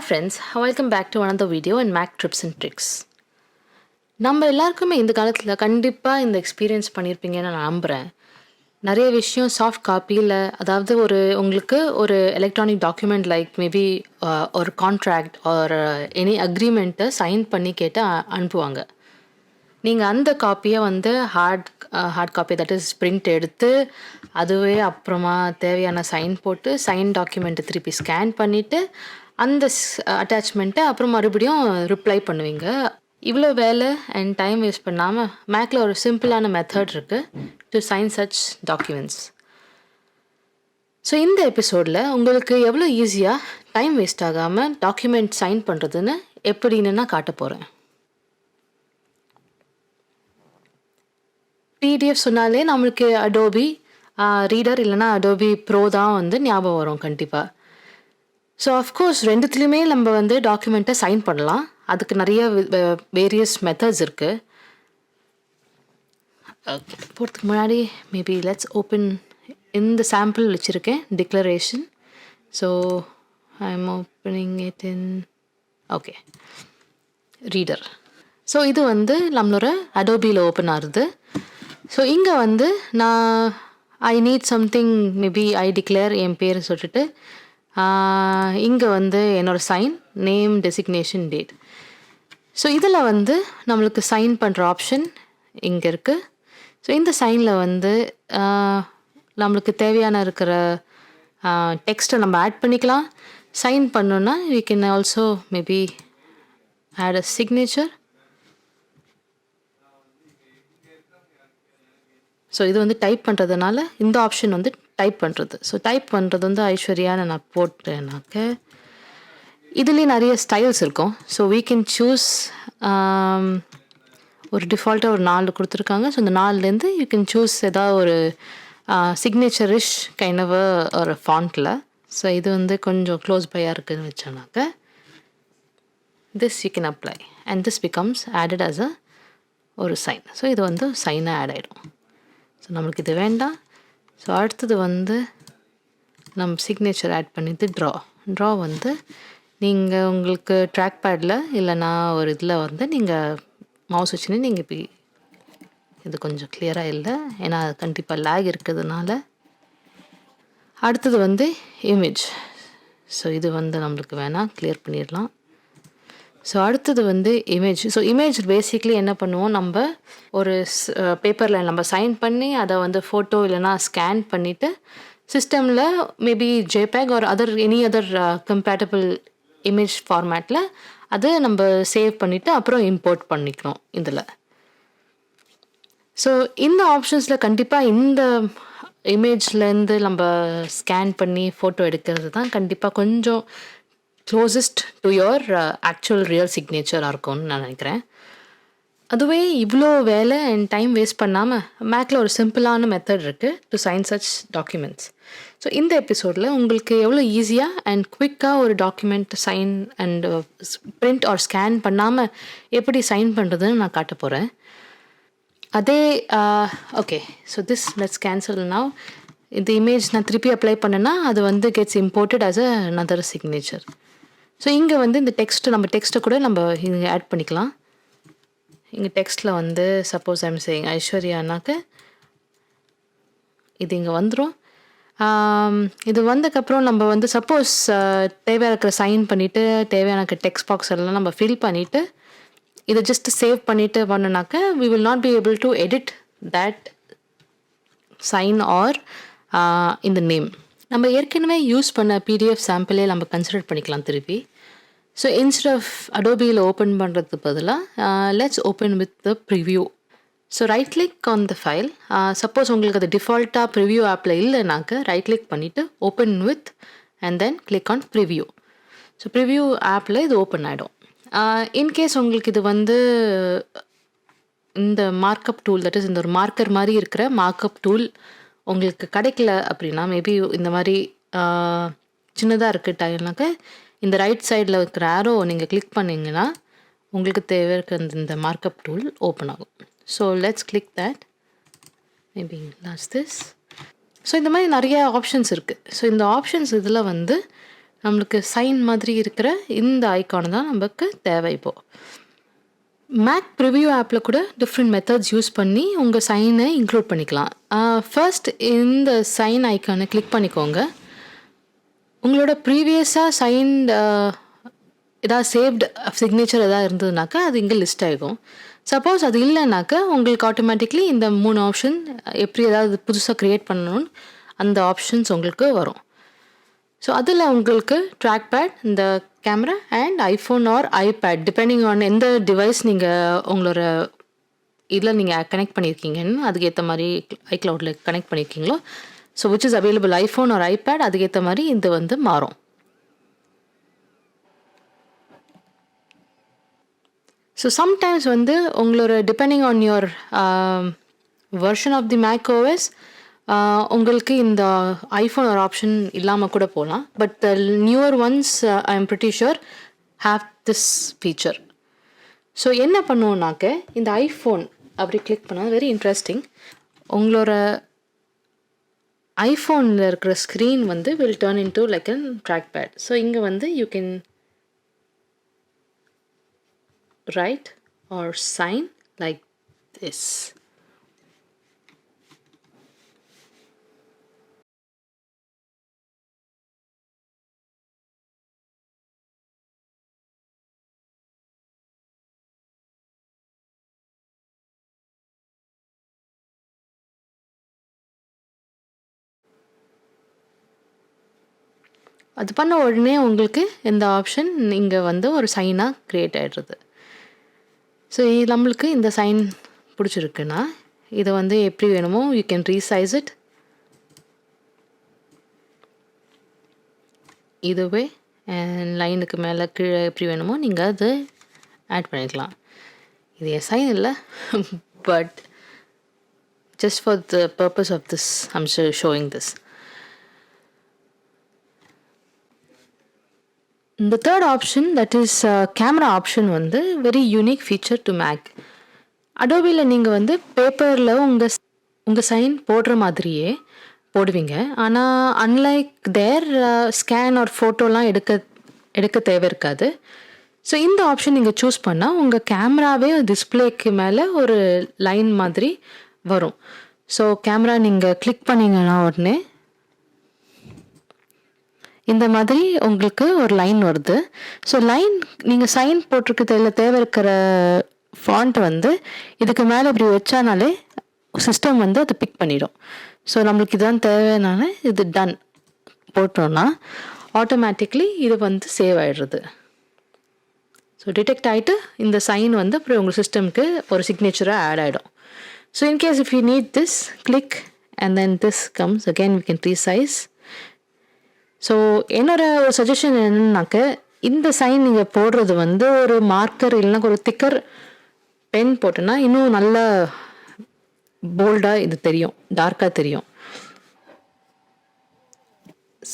friends, welcome back to another video in Mac Tips and Tricks. நம்ம எல்லாருக்குமே இந்த காலத்தில் கண்டிப்பாக இந்த எக்ஸ்பீரியன்ஸ் பண்ணியிருப்பீங்கன்னு நான் நம்புகிறேன். நிறைய விஷயம் சாஃப்ட் காப்பியில், அதாவது உங்களுக்கு ஒரு எலக்ட்ரானிக் டாக்குமெண்ட் லைக் மேபி ஒரு கான்ட்ராக்ட் ஒரு எனி அக்ரிமெண்ட்டை சைன் பண்ணி கேட்டு அனுப்புவாங்க. நீங்கள் அந்த காப்பியை hard copy that is print எடுத்து அதுவே அப்புறமா தேவையான சைன் போட்டு சைன் டாக்குமெண்ட்டை திருப்பி ஸ்கேன் பண்ணிவிட்டு அந்த அட்டாச்மெண்ட்டை அப்புறம் மறுபடியும் ரிப்ளை பண்ணுவீங்க. இவ்வளோ வேலை அண்ட் டைம் வேஸ்ட் பண்ணாமல் மேக்கில் ஒரு சிம்பிளான மெத்தட் இருக்குது to sign such documents. So இந்த எபிசோடில் உங்களுக்கு எவ்வளோ ஈஸியாக டைம் வேஸ்ட் ஆகாமல் டாக்குமெண்ட் சைன் பண்ணுறதுன்னு எப்படின்னு நான் காட்ட போகிறேன். பிடிஎஃப் சொன்னாலே நம்மளுக்கு அடோபி ரீடர் இல்லைனா அடோபி ப்ரோ தான் ஞாபகம் வரும் கண்டிப்பாக. ஸோ அஃப்கோர்ஸ் ரெண்டுத்துலேயுமே நம்ம டாக்குமெண்ட்டை சைன் பண்ணலாம். அதுக்கு நிறைய வேரியஸ் மெத்தட்ஸ் இருக்குது. ஓகே, போகிறதுக்கு முன்னாடி மேபி லெட்ஸ் ஓப்பன் இந்த சாம்பிள் வச்சுருக்கேன் declaration. So I am opening it in okay reader. So இது நம்மளோட அடோபியில் ஓப்பன் ஆகுது. ஸோ இங்கே நான் I need something maybe I declare என் பேர் சொல்லிட்டு இங்கே என்னோடய sign name designation date. So இதில் நம்மளுக்கு சைன் பண்ணுற ஆப்ஷன் இங்கே இருக்குது. ஸோ இந்த சைனில் நம்மளுக்கு தேவையான இருக்கிற டெக்ஸ்ட்டை நம்ம ஆட் பண்ணிக்கலாம். சைன் பண்ணோன்னா we can also maybe add a signature. So இது டைப் பண்ணுறதுனால இந்த ஆப்ஷன் டைப் பண்ணுறது. ஸோ டைப் பண்ணுறது ஐஸ்வர்யான்னு நான் போட்டேனாக்க இதுலேயே நிறைய ஸ்டைல்ஸ் இருக்கும். ஸோ வீ கேன் சூஸ் ஒரு டிஃபால்ட்டாக ஒரு 4 கொடுத்துருக்காங்க. ஸோ இந்த 4லேருந்து யூ கேன் சூஸ் ஏதாவது ஒரு சிக்னேச்சரிஷ் கைண்ட் ஆஃப் ஒரு ஃபாண்ட்டில். ஸோ இது கொஞ்சம் க்ளோஸ் பையாக இருக்குதுன்னு வச்சோன்னாக்க this you can apply and this becomes added as ஒரு சைன். ஸோ இது சைனாக ஆட் ஆகிடும். ஸோ நம்மளுக்கு இது வேண்டாம். ஸோ அடுத்தது நம்ம சிக்னேச்சர் ஆட் பண்ணிட்டு ட்ரா நீங்கள் உங்களுக்கு ட்ராக் பேடில் இல்லைனா ஒரு இதில் நீங்கள் மவுஸ் வச்சுன்னு நீங்கள் இப்படி இது கொஞ்சம் கிளியராக இல்லை, ஏன்னா கண்டிப்பாக லேக் இருக்கிறதுனால. அடுத்தது இமேஜ். ஸோ இது நம்மளுக்கு வேணாம், கிளியர் பண்ணிடலாம். ஸோ அடுத்தது இமேஜ். ஸோ இமேஜ் பேசிக்லி என்ன பண்ணுவோம், நம்ம ஒரு பேப்பரில் நம்ம சைன் பண்ணி அதை ஃபோட்டோ இல்லைனா ஸ்கேன் பண்ணிவிட்டு சிஸ்டமில் maybe JPEG or any other compatible image ஃபார்மேட்டில் அதை நம்ம சேவ் பண்ணிவிட்டு அப்புறம் இம்போர்ட் பண்ணிக்கணும் இதில். ஸோ இந்த ஆப்ஷன்ஸில் கண்டிப்பாக இந்த இமேஜ்லேருந்து நம்ம ஸ்கேன் பண்ணி ஃபோட்டோ எடுக்கிறது தான் கண்டிப்பாக கொஞ்சம் closest to your actual real சிக்னேச்சராக இருக்கும்னு நான் நினைக்கிறேன். அதுவே இவ்வளோ வேலை அண்ட் டைம் வேஸ்ட் பண்ணாமல் மேக்கில் ஒரு சிம்பிளான மெத்தட் இருக்குது to sign such documents. So இந்த எபிசோடில் உங்களுக்கு எவ்வளோ ஈஸியாக அண்ட் குவிக்காக ஒரு document sign and print or scan பண்ணாமல் எப்படி சைன் பண்ணுறதுன்னு நான் காட்ட போகிறேன். அதே okay, so this let's cancel now. இந்த இமேஜ் நான் திருப்பி அப்ளை பண்ணேன்னா அது gets imported as another signature. So இங்கே இந்த நம்ம டெக்ஸ்ட்டை கூட நம்ம இங்கே ஆட் பண்ணிக்கலாம். இங்கே டெக்ஸ்ட்டில் சப்போஸ் ஐம் சேயிங் ஐஸ்வர்யானாக்க இது இங்கே வந்துடும். இது வந்ததுக்கப்புறம் நம்ம சப்போஸ் தேவையான இருக்கிற சைன் பண்ணிவிட்டு தேவையான டெக்ஸ்ட் பாக்ஸ் எல்லாம் நம்ம ஃபில் பண்ணிவிட்டு இதை ஜஸ்ட் சேவ் பண்ணிவிட்டு பண்ணோன்னாக்க we will not be able to edit that sign or in the name. நம்ம ஏற்கனவே யூஸ் பண்ண பிடிஎஃப் சாம்பிளே நம்ம கன்சிடர் பண்ணிக்கலாம் திருப்பி. ஸோ இன்ஸ்டெட் ஆஃப் அடோபியில் ஓப்பன் பண்ணுறதுக்கு பதிலாக let's open with the preview. So right click on the file. Suppose உங்களுக்கு அது டிஃபால்ட்டாக ப்ரிவ்யூ ஆப்பில் இல்லைனாக்க ரைட் கிளிக் பண்ணிவிட்டு open with and then click on preview. So preview ஆப்பில் இது ஓப்பன் ஆகிடும். இன்கேஸ் உங்களுக்கு இது இந்த மார்க்கப் டூல் தட் இஸ் இந்த ஒரு மார்க்கர் மாதிரி இருக்கிற மார்க்கப் டூல் உங்களுக்கு கிடைக்கல அப்படின்னா மேபி இந்த மாதிரி சின்னதாக இருக்குட்டாங்கனாக்க இந்த ரைட் சைடில் இருக்கிற ஆரோ நீங்கள் கிளிக் பண்ணிங்கன்னா உங்களுக்கு தேவை இருக்க இந்த மார்க்கப் டூல் ஓப்பன் ஆகும். So let's click that, maybe last this. So இந்த மாதிரி நிறைய ஆப்ஷன்ஸ் இருக்குது. ஸோ இந்த ஆப்ஷன்ஸ் இதில் நம்மளுக்கு சைன் மாதிரி இருக்கிற இந்த ஐகான் தான் நமக்கு தேவை இப்போது. மேக் ப்ரிவ்யூ ஆப்பில் கூட டிஃப்ரெண்ட் மெத்தட்ஸ் யூஸ் பண்ணி உங்கள் சைனை இன்க்ளூட் பண்ணிக்கலாம். ஃபர்ஸ்ட் இந்த சைன் ஐக்கானை கிளிக் பண்ணிக்கோங்க. உங்களோட ப்ரீவியஸாக சைன்ட் ஏதாவது சேவ்டு சிக்னேச்சர் எதாவது இருந்ததுனாக்கா அது இங்கே லிஸ்ட் ஆகிடும். சப்போஸ் அது இல்லைனாக்கா உங்களுக்கு ஆட்டோமேட்டிக்லி இந்த 3 ஆப்ஷன் எப்படி ஏதாவது புதுசாக க்ரியேட் பண்ணணும்னு அந்த ஆப்ஷன்ஸ் உங்களுக்கு வரும். ஸோ அதில் உங்களுக்கு ட்ராக் பேட், இந்த camera and iPhone or iPad depending on எந்த டிவைஸ் நீங்கள் உங்களோட இதில் நீங்கள் கனெக்ட் பண்ணியிருக்கீங்கன்னு அதுக்கேற்ற மாதிரி ஐக்ளவுடில் கனெக்ட் பண்ணியிருக்கீங்களோ, so which is available iPhone or iPad, அதுக்கேற்ற மாதிரி இது வந்து மாறும். ஸோ சம்டைம்ஸ் வந்து உங்களோட depending on your version of the MacOS உங்களுக்கு இந்த ஐஃபோன் ஒரு ஆப்ஷன் இல்லாமல் கூட போகலாம். But the newer ones I am pretty sure have this feature. So என்ன பண்ணுவோன்னாக்க இந்த ஐஃபோன் அப்படி கிளிக் பண்ணால் வெரி இன்ட்ரெஸ்டிங். உங்களோட ஐஃபோனில் இருக்கிற ஸ்க்ரீன் வந்து will turn into like an track pad. So இங்கே வந்து you can write or sign like this. அது பண்ண உடனே உங்களுக்கு இந்த ஆப்ஷன் இங்கே வந்து ஒரு சைனாக க்ரியேட் ஆகிடுறது. ஸோ நம்மளுக்கு இந்த சைன் பிடிச்சிருக்குன்னா இதை வந்து எப்படி வேணுமோ யூ கேன் ரீசைஸ் இட். இதுவே லைனுக்கு மேலே கீழே எப்படி வேணுமோ நீங்கள் அது ஆட் பண்ணிக்கலாம். இது என் சைன் இல்லை, but just for the purpose of this I'm showing this. இந்த third option that is camera option வந்து very unique feature to Mac. அடோபியில் நீங்கள் வந்து பேப்பரில் உங்கள் சைன் போடுற மாதிரியே போடுவீங்க. ஆனால் அன்லைக் தேர் ஸ்கேன் ஆர் ஃபோட்டோலாம் எடுக்க தேவை இருக்காது. ஸோ இந்த ஆப்ஷன் நீங்கள் சூஸ் பண்ணால் உங்கள் கேமராவே டிஸ்பிளேக்கு மேலே ஒரு லைன் மாதிரி வரும். ஸோ கேமரா நீங்கள் கிளிக் பண்ணிங்கன்னா உடனே இந்த மாதிரி உங்களுக்கு ஒரு லைன் வருது. ஸோ லைன் நீங்கள் சைன் போட்டிருக்க தேவை இருக்கிற ஃபாண்ட் வந்து இதுக்கு மேலே இப்படி வச்சானாலே சிஸ்டம் வந்து அதை பிக் பண்ணிடும். ஸோ நம்மளுக்கு இதுதான் தேவைனால இது டன் போட்டோன்னா ஆட்டோமேட்டிக்லி இது வந்து சேவ் ஆகிடுறது. ஸோ டிடெக்ட் ஆகிட்டு இந்த சைன் வந்து அப்புறம் உங்கள் சிஸ்டம்க்கு ஒரு சிக்னேச்சராக ஆட் ஆகிடும். So in case if you need this click and then this comes again we can resize. So என்னோட ஒரு சஜஷன் என்னன்னாக்க இந்த சைன் நீங்கள் போடுறது வந்து ஒரு மார்க்கர் இல்லைன்னா ஒரு திக்கர் பென் போட்டோன்னா இன்னும் நல்லா போல்டாக இது தெரியும், டார்க்காக தெரியும்.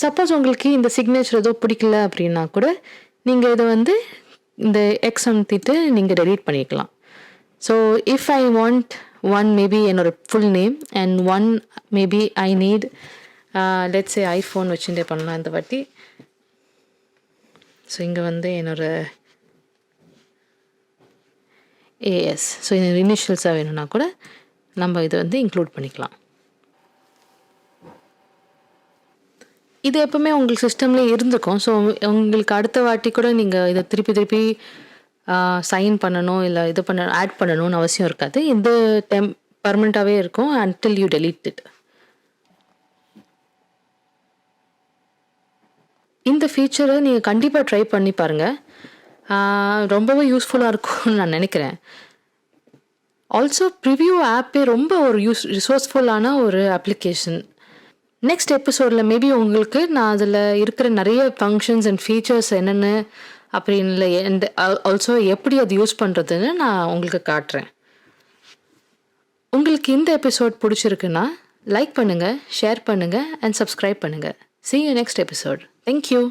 சப்போஸ் உங்களுக்கு இந்த சிக்னேச்சர் ஏதோ பிடிக்கல அப்படின்னா கூட நீங்கள் இதை வந்து இந்த எக்ஸ் அமுத்திட்டு நீங்கள் டெலீட் பண்ணிக்கலாம். So if I want one maybe என்னோட full name and one maybe I need let's say iPhone வச்சுட்டே பண்ணலாம் இந்த வாட்டி. ஸோ இங்கே வந்து என்னோட ஏஎஸ், ஸோ என்னோட இனிஷியல்ஸாக வேணும்னா கூட நம்ம இதை வந்து இன்க்ளூட் பண்ணிக்கலாம். இது எப்பவுமே உங்களுக்கு சிஸ்டம்லேயே இருந்துக்கும். ஸோ உங்களுக்கு அடுத்த வாட்டி கூட நீங்கள் இதை திருப்பி சைன் பண்ணணும் இல்லை இது ஆட் பண்ணணும்னு அவசியம் இருக்காது. இது பர்மனெண்ட்டாகவே இருக்கும் until you delete it. இந்த ஃபீச்சரை நீங்கள் கண்டிப்பாக ட்ரை பண்ணி பாருங்கள். ரொம்பவே யூஸ்ஃபுல்லாக இருக்கும்னு நான் நினைக்கிறேன். ஆல்சோ ப்ரிவ்யூ ஆப்பே ரொம்ப ஒரு ரிசோர்ஸ்ஃபுல்லான ஒரு அப்ளிகேஷன். நெக்ஸ்ட் எபிசோடில் மேபி உங்களுக்கு நான் அதில் இருக்கிற நிறைய ஃபங்க்ஷன்ஸ் அண்ட் ஃபீச்சர்ஸ் என்னென்ன அப்படின்னு ஆல்சோ எப்படி அது யூஸ் பண்ணுறதுன்னு நான் உங்களுக்கு காட்டுறேன். உங்களுக்கு இந்த எபிசோட் பிடிச்சிருக்குன்னா லைக் பண்ணுங்கள், ஷேர் பண்ணுங்கள் அண்ட் சப்ஸ்கிரைப் பண்ணுங்கள். See you next episode. Thank you.